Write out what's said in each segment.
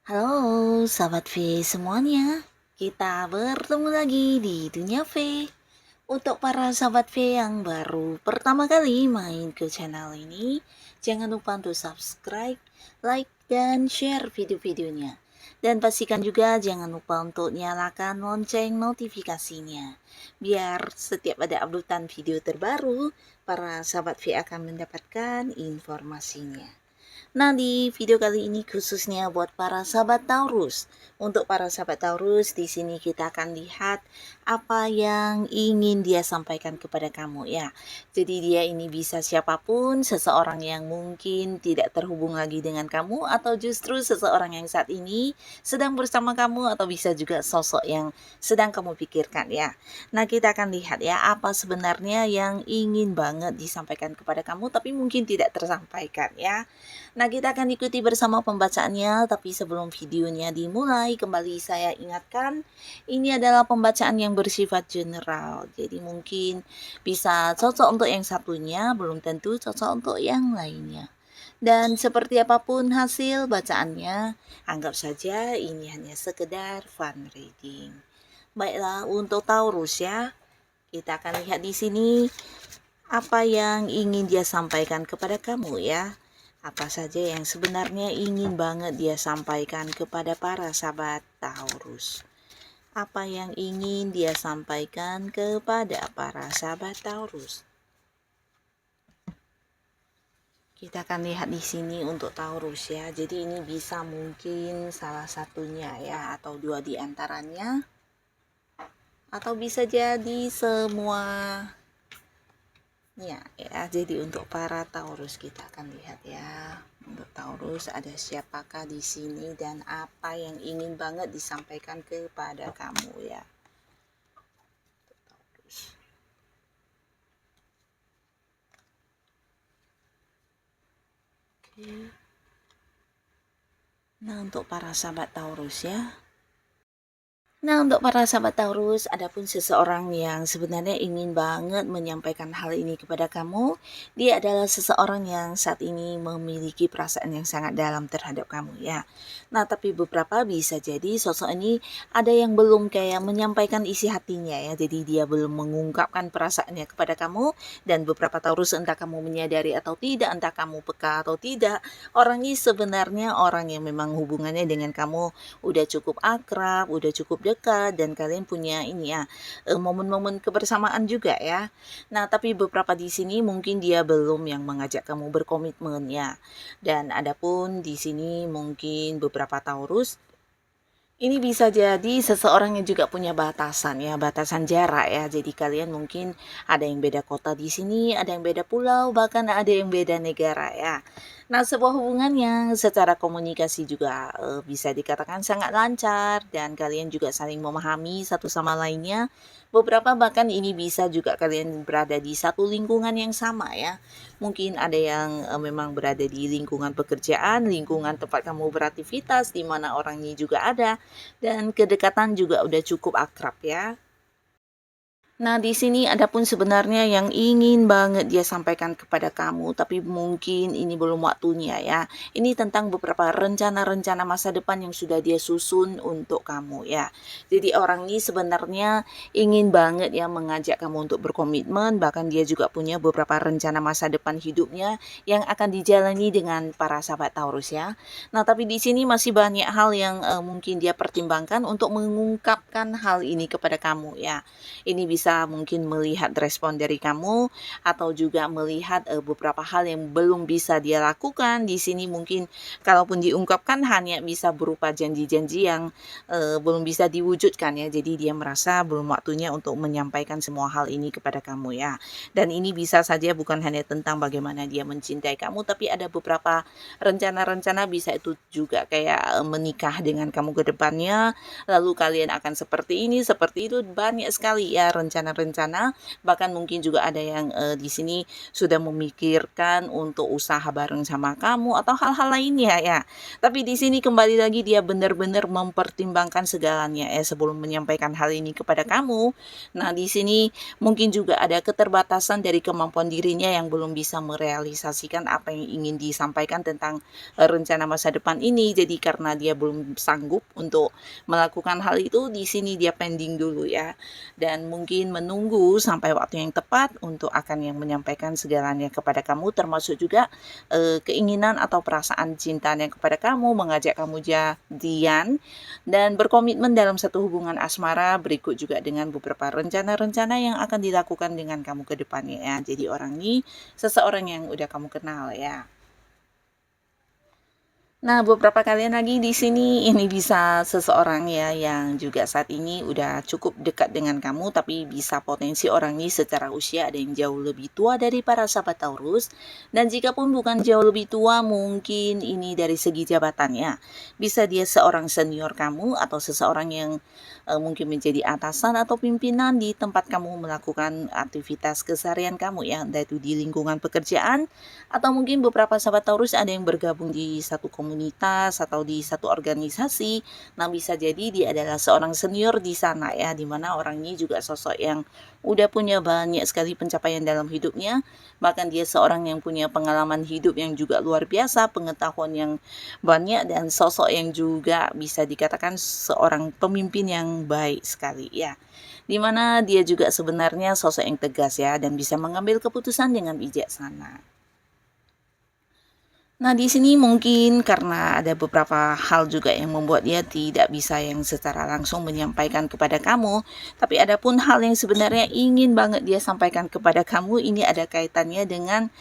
Halo, sahabat V semuanya. Kita bertemu lagi di Dunia V. Untuk para sahabat V yang baru pertama kali main ke channel ini, jangan lupa untuk subscribe, like, dan share video-videonya. Dan pastikan juga jangan lupa untuk nyalakan lonceng notifikasinya. Biar setiap ada updatean video terbaru, para sahabat V akan mendapatkan informasinya. Nah, di video kali ini khususnya buat para sahabat Taurus. Untuk para sahabat Taurus, di sini kita akan lihat apa yang ingin dia sampaikan kepada kamu ya. Jadi dia ini bisa siapapun, seseorang yang mungkin tidak terhubung lagi dengan kamu, atau justru seseorang yang saat ini sedang bersama kamu, atau bisa juga sosok yang sedang kamu pikirkan ya. Nah, kita akan lihat ya apa sebenarnya yang ingin banget disampaikan kepada kamu tapi mungkin tidak tersampaikan ya. Nah, kita akan ikuti bersama pembacaannya, tapi sebelum videonya dimulai, kembali saya ingatkan, ini adalah pembacaan yang bersifat general. Jadi mungkin bisa cocok untuk yang satunya, belum tentu cocok untuk yang lainnya. Dan seperti apapun hasil bacaannya, anggap saja ini hanya sekedar fun reading. Baiklah, untuk Taurus ya, kita akan lihat di sini apa yang ingin dia sampaikan kepada kamu ya. Apa saja yang sebenarnya ingin banget dia sampaikan kepada para sahabat Taurus. Apa yang ingin dia sampaikan kepada para sahabat Taurus. Kita akan lihat di sini untuk Taurus ya. Jadi ini bisa mungkin salah satunya ya, atau dua di antaranya. Atau bisa jadi semua. Ya, jadi untuk para Taurus kita akan lihat ya. Untuk Taurus ada siapakah di sini dan apa yang ingin banget disampaikan kepada kamu ya. Taurus. Oke. Nah, untuk para sahabat Taurus ya. Nah, untuk para sahabat Taurus, adapun seseorang yang sebenarnya ingin banget menyampaikan hal ini kepada kamu, dia adalah seseorang yang saat ini memiliki perasaan yang sangat dalam terhadap kamu ya. Nah, tapi beberapa bisa jadi sosok ini ada yang belum kayak menyampaikan isi hatinya ya, jadi dia belum mengungkapkan perasaannya kepada kamu, dan beberapa Taurus entah kamu menyadari atau tidak, entah kamu peka atau tidak, orang ini sebenarnya orang yang memang hubungannya dengan kamu udah cukup akrab, udah cukup dekat, dan kalian punya ini ya momen-momen kebersamaan juga ya. Nah, tapi beberapa di sini mungkin dia belum yang mengajak kamu berkomitmen ya. Dan adapun di sini mungkin beberapa Taurus ini bisa jadi seseorang yang juga punya batasan ya, batasan jarak ya. Jadi kalian mungkin ada yang beda kota di sini, ada yang beda pulau, bahkan ada yang beda negara ya. Nah, sebuah hubungan yang secara komunikasi juga bisa dikatakan sangat lancar, dan kalian juga saling memahami satu sama lainnya. Beberapa bahkan ini bisa juga kalian berada di satu lingkungan yang sama ya. Mungkin ada yang memang berada di lingkungan pekerjaan, lingkungan tempat kamu beraktivitas, di mana orang ini juga ada, dan kedekatan juga udah cukup akrab ya. Nah, di sini adapun sebenarnya yang ingin banget dia sampaikan kepada kamu, tapi mungkin ini belum waktunya ya. Ini tentang beberapa rencana-rencana masa depan yang sudah dia susun untuk kamu ya. Jadi orang ini sebenarnya ingin banget ya mengajak kamu untuk berkomitmen, bahkan dia juga punya beberapa rencana masa depan hidupnya yang akan dijalani dengan para sahabat Taurus ya. Nah, tapi di sini masih banyak hal yang mungkin dia pertimbangkan untuk mengungkapkan hal ini kepada kamu ya. Ini bisa bisa mungkin melihat respon dari kamu atau juga melihat beberapa hal yang belum bisa dia lakukan. Di sini mungkin kalaupun diungkapkan hanya bisa berupa janji-janji yang belum bisa diwujudkan ya. Jadi dia merasa belum waktunya untuk menyampaikan semua hal ini kepada kamu ya. Dan ini bisa saja bukan hanya tentang bagaimana dia mencintai kamu, tapi ada beberapa rencana-rencana, bisa itu juga kayak menikah dengan kamu ke depannya, lalu kalian akan seperti ini, seperti itu, banyak sekali ya rencana-rencana. Bahkan mungkin juga ada yang di sini sudah memikirkan untuk usaha bareng sama kamu atau hal-hal lainnya ya. Tapi di sini kembali lagi dia benar-benar mempertimbangkan segalanya ya sebelum menyampaikan hal ini kepada kamu. Nah, di sini mungkin juga ada keterbatasan dari kemampuan dirinya yang belum bisa merealisasikan apa yang ingin disampaikan tentang rencana masa depan ini. Jadi karena dia belum sanggup untuk melakukan hal itu, di sini dia pending dulu ya. Dan mungkin menunggu sampai waktu yang tepat untuk akan yang menyampaikan segalanya kepada kamu, termasuk juga keinginan atau perasaan cintanya kepada kamu, mengajak kamu jadian dan berkomitmen dalam satu hubungan asmara, berikut juga dengan beberapa rencana-rencana yang akan dilakukan dengan kamu ke depannya ya. Jadi orang ini seseorang yang udah kamu kenal ya. Nah, beberapa kalian lagi di sini ini bisa seseorang ya yang juga saat ini udah cukup dekat dengan kamu, tapi bisa potensi orang ini secara usia ada yang jauh lebih tua dari para sahabat Taurus. Dan jika pun bukan jauh lebih tua, mungkin ini dari segi jabatannya. Bisa dia seorang senior kamu atau seseorang yang mungkin menjadi atasan atau pimpinan di tempat kamu melakukan aktivitas keseharian kamu ya, entah itu di lingkungan pekerjaan atau mungkin beberapa sahabat Taurus ada yang bergabung di satu komunitas atau di satu organisasi. Nah, bisa jadi dia adalah seorang senior di sana ya, dimana orang ini juga sosok yang udah punya banyak sekali pencapaian dalam hidupnya. Bahkan dia seorang yang punya pengalaman hidup yang juga luar biasa, pengetahuan yang banyak, dan sosok yang juga bisa dikatakan seorang pemimpin yang baik sekali ya. Dimana dia juga sebenarnya sosok yang tegas ya, dan bisa mengambil keputusan dengan bijaksana. Nah, di sini mungkin karena ada beberapa hal juga yang membuat dia tidak bisa yang secara langsung menyampaikan kepada kamu, tapi ada pun hal yang sebenarnya ingin banget dia sampaikan kepada kamu, ini ada kaitannya dengan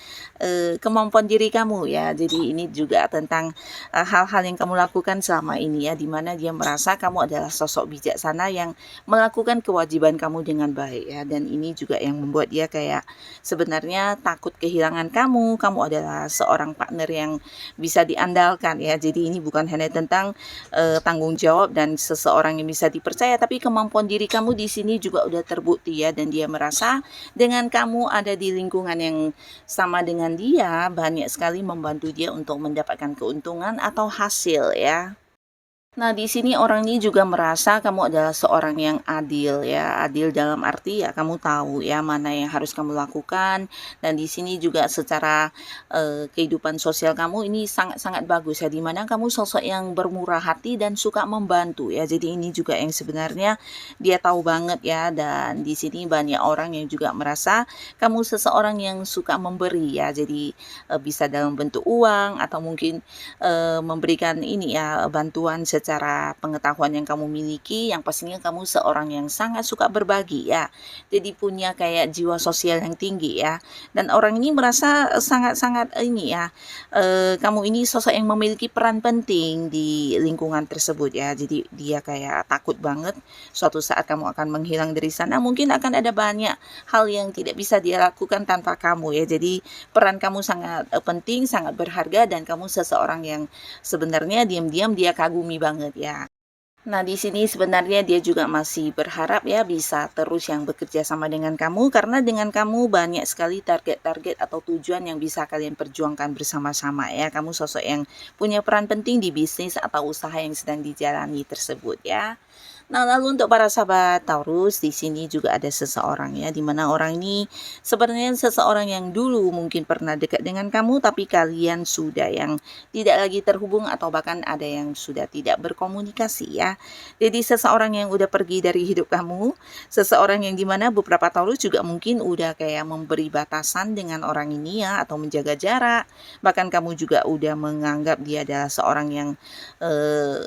kemampuan diri kamu ya. Jadi ini juga tentang hal-hal yang kamu lakukan selama ini ya, dimana dia merasa kamu adalah sosok bijaksana yang melakukan kewajiban kamu dengan baik ya. Dan ini juga yang membuat dia kayak sebenarnya takut kehilangan kamu adalah seorang partner yang bisa diandalkan ya. Jadi ini bukan hanya tentang tanggung jawab dan seseorang yang bisa dipercaya, tapi kemampuan diri kamu di sini juga udah terbukti ya, dan dia merasa dengan kamu ada di lingkungan yang sama dengan dia, banyak sekali membantu dia untuk mendapatkan keuntungan atau hasil ya. Nah, di sini orang ini juga merasa kamu adalah seorang yang adil ya. Adil dalam arti ya kamu tahu ya mana yang harus kamu lakukan, dan di sini juga secara kehidupan sosial kamu ini sangat-sangat bagus ya, dimana kamu sosok yang bermurah hati dan suka membantu ya. Jadi ini juga yang sebenarnya dia tahu banget ya, dan di sini banyak orang yang juga merasa kamu seseorang yang suka memberi ya. Jadi bisa dalam bentuk uang atau mungkin memberikan ini ya, bantuan secara pengetahuan yang kamu miliki, yang pastinya kamu seorang yang sangat suka berbagi ya. Jadi punya kayak jiwa sosial yang tinggi ya. Dan orang ini merasa sangat-sangat ini ya, kamu ini sosok yang memiliki peran penting di lingkungan tersebut ya. Jadi dia kayak takut banget suatu saat kamu akan menghilang dari sana, mungkin akan ada banyak hal yang tidak bisa dia lakukan tanpa kamu ya. Jadi peran kamu sangat penting, sangat berharga, dan kamu seseorang yang sebenarnya diam-diam dia kagumi banget ya. Nah, di sini sebenarnya dia juga masih berharap ya bisa terus yang bekerja sama dengan kamu, karena dengan kamu banyak sekali target-target atau tujuan yang bisa kalian perjuangkan bersama-sama ya. Kamu sosok yang punya peran penting di bisnis atau usaha yang sedang dijalani tersebut ya. Nah, lalu untuk para sahabat Taurus, di sini juga ada seseorang ya, dimana orang ini sebenarnya seseorang yang dulu mungkin pernah dekat dengan kamu, tapi kalian sudah yang tidak lagi terhubung atau bahkan ada yang sudah tidak berkomunikasi ya. Jadi seseorang yang udah pergi dari hidup kamu, seseorang yang dimana beberapa Taurus juga mungkin udah kayak memberi batasan dengan orang ini ya, atau menjaga jarak. Bahkan kamu juga udah menganggap dia adalah seorang yang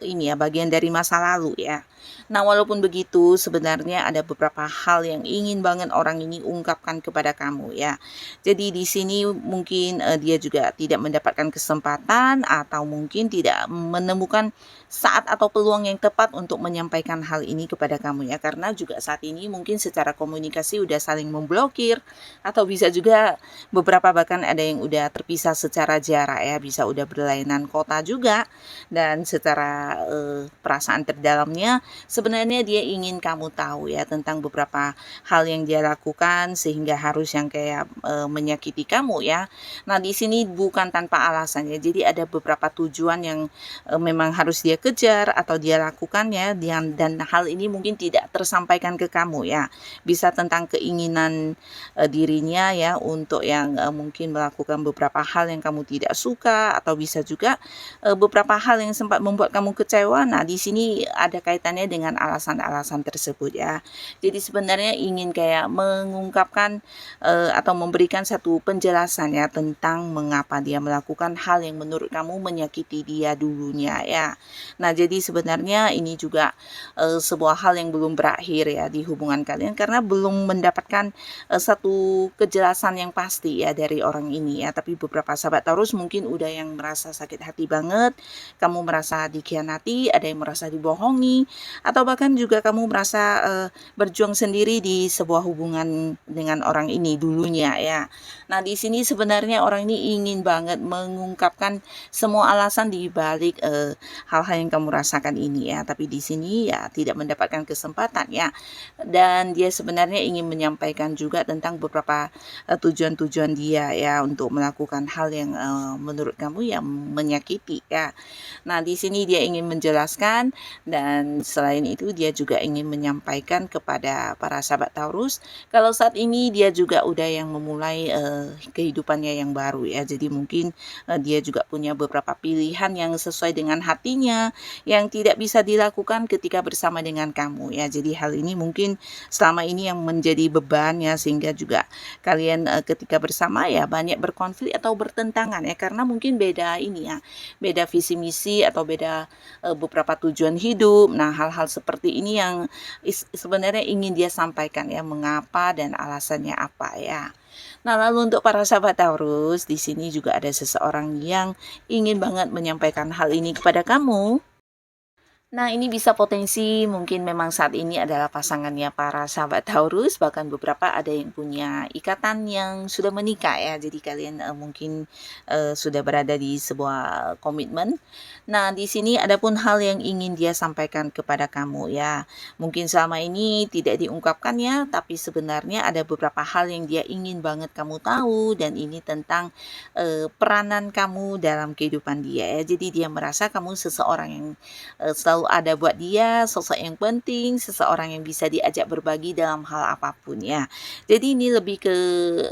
ini ya, bagian dari masa lalu ya. Nah, walaupun begitu, sebenarnya ada beberapa hal yang ingin banget orang ini ungkapkan kepada kamu ya. Jadi di sini mungkin dia juga tidak mendapatkan kesempatan atau mungkin tidak menemukan saat atau peluang yang tepat untuk menyampaikan hal ini kepada kamu ya. Karena juga saat ini mungkin secara komunikasi udah saling memblokir atau bisa juga beberapa bahkan ada yang udah terpisah secara jarak ya, bisa udah berlainan kota juga. Dan secara perasaan terdalamnya sebenarnya dia ingin kamu tahu ya tentang beberapa hal yang dia lakukan sehingga harus yang kayak menyakiti kamu ya. Nah, di sini bukan tanpa alasan ya. Jadi ada beberapa tujuan yang memang harus dia kejar atau dia lakukan ya, dan hal ini mungkin tidak tersampaikan ke kamu ya. Bisa tentang keinginan dirinya ya untuk yang mungkin melakukan beberapa hal yang kamu tidak suka, atau bisa juga beberapa hal yang sempat membuat kamu kecewa. Nah, di sini ada kaitannya dengan alasan-alasan tersebut ya. Jadi sebenarnya ingin kayak mengungkapkan atau memberikan satu penjelasan ya tentang mengapa dia melakukan hal yang menurut kamu menyakiti dia dulunya ya. Nah, jadi sebenarnya ini juga sebuah hal yang belum berakhir ya di hubungan kalian, karena belum mendapatkan satu kejelasan yang pasti ya dari orang ini ya. Tapi beberapa sahabat Taurus mungkin udah yang merasa sakit hati banget, kamu merasa dikhianati, ada yang merasa dibohongi, atau bahkan juga kamu merasa berjuang sendiri di sebuah hubungan dengan orang ini dulunya ya. Nah, di sini sebenarnya orang ini ingin banget mengungkapkan semua alasan di balik hal-hal yang kamu rasakan ini ya, tapi di sini ya tidak mendapatkan kesempatan ya. Dan dia sebenarnya ingin menyampaikan juga tentang beberapa tujuan-tujuan dia ya untuk melakukan hal yang menurut kamu yang menyakiti ya. Nah, di sini dia ingin menjelaskan, dan selain itu dia juga ingin menyampaikan kepada para sahabat Taurus kalau saat ini dia juga udah yang memulai kehidupannya yang baru ya. Jadi mungkin dia juga punya beberapa pilihan yang sesuai dengan hatinya yang tidak bisa dilakukan ketika bersama dengan kamu ya. Jadi hal ini mungkin selama ini yang menjadi beban ya, sehingga juga kalian ketika bersama ya banyak berkonflik atau bertentangan ya, karena mungkin beda ini ya, beda visi misi atau beda beberapa tujuan hidup. Nah, hal-hal seperti ini yang sebenarnya ingin dia sampaikan ya, mengapa dan alasannya apa ya. Nah, lalu untuk para sahabat Taurus, di sini juga ada seseorang yang ingin banget menyampaikan hal ini kepada kamu. Nah, ini bisa potensi mungkin memang saat ini adalah pasangannya para sahabat Taurus, bahkan beberapa ada yang punya ikatan yang sudah menikah ya. Jadi kalian mungkin sudah berada di sebuah komitmen. Nah, di sini ada pun hal yang ingin dia sampaikan kepada kamu ya. Mungkin selama ini tidak diungkapkan ya, tapi sebenarnya ada beberapa hal yang dia ingin banget kamu tahu, dan ini tentang peranan kamu dalam kehidupan dia ya. Jadi dia merasa kamu seseorang yang selalu ada buat dia, sosok yang penting, seseorang yang bisa diajak berbagi dalam hal apapun ya. Jadi ini lebih ke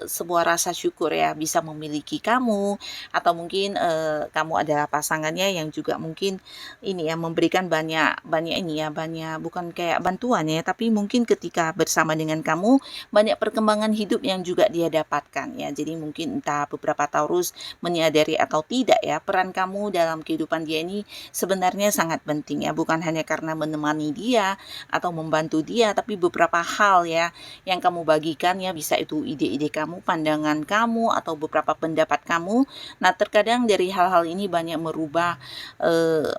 sebuah rasa syukur ya, bisa memiliki kamu, atau mungkin kamu adalah pasangannya yang juga mungkin ini ya, memberikan banyak ini ya, banyak bukan kayak bantuan ya, tapi mungkin ketika bersama dengan kamu banyak perkembangan hidup yang juga dia dapatkan ya. Jadi mungkin entah beberapa Taurus menyadari atau tidak ya, peran kamu dalam kehidupan dia ini sebenarnya sangat penting ya, bukan hanya karena menemani dia atau membantu dia, tapi beberapa hal ya yang kamu bagikan ya, bisa itu ide-ide kamu, pandangan kamu, atau beberapa pendapat kamu. Nah, terkadang dari hal-hal ini banyak merubah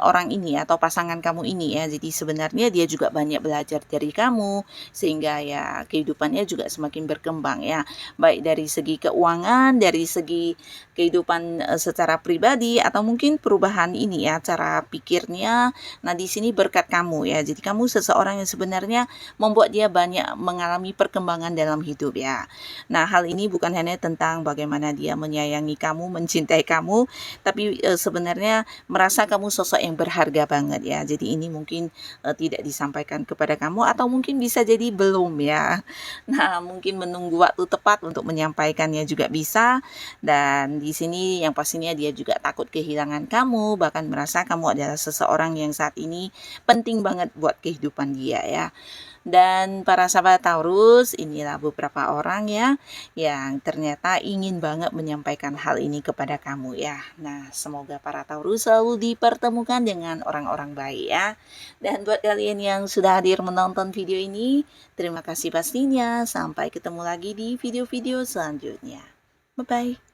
orang ini atau pasangan kamu ini ya. Jadi sebenarnya dia juga banyak belajar dari kamu, sehingga ya kehidupannya juga semakin berkembang ya, baik dari segi keuangan, dari segi kehidupan secara pribadi, atau mungkin perubahan ini ya, cara pikirnya. Nah, di sini berkat kamu ya. Jadi kamu seseorang yang sebenarnya membuat dia banyak mengalami perkembangan dalam hidup ya. Nah, hal ini bukan hanya tentang bagaimana dia menyayangi kamu, mencintai kamu, tapi sebenarnya merasa kamu sosok yang berharga banget ya. Jadi ini mungkin tidak disampaikan kepada kamu, atau mungkin bisa jadi belum ya. Nah, mungkin menunggu waktu tepat untuk menyampaikannya juga bisa. Dan di sini yang pastinya dia juga takut kehilangan kamu, bahkan merasa kamu adalah seseorang yang saat ini ini penting banget buat kehidupan dia ya. Dan para sahabat Taurus, inilah beberapa orang ya yang ternyata ingin banget menyampaikan hal ini kepada kamu ya. Nah, semoga para Taurus selalu dipertemukan dengan orang-orang baik ya. Dan buat kalian yang sudah hadir menonton video ini, terima kasih pastinya. Sampai ketemu lagi di video-video selanjutnya. Bye-bye.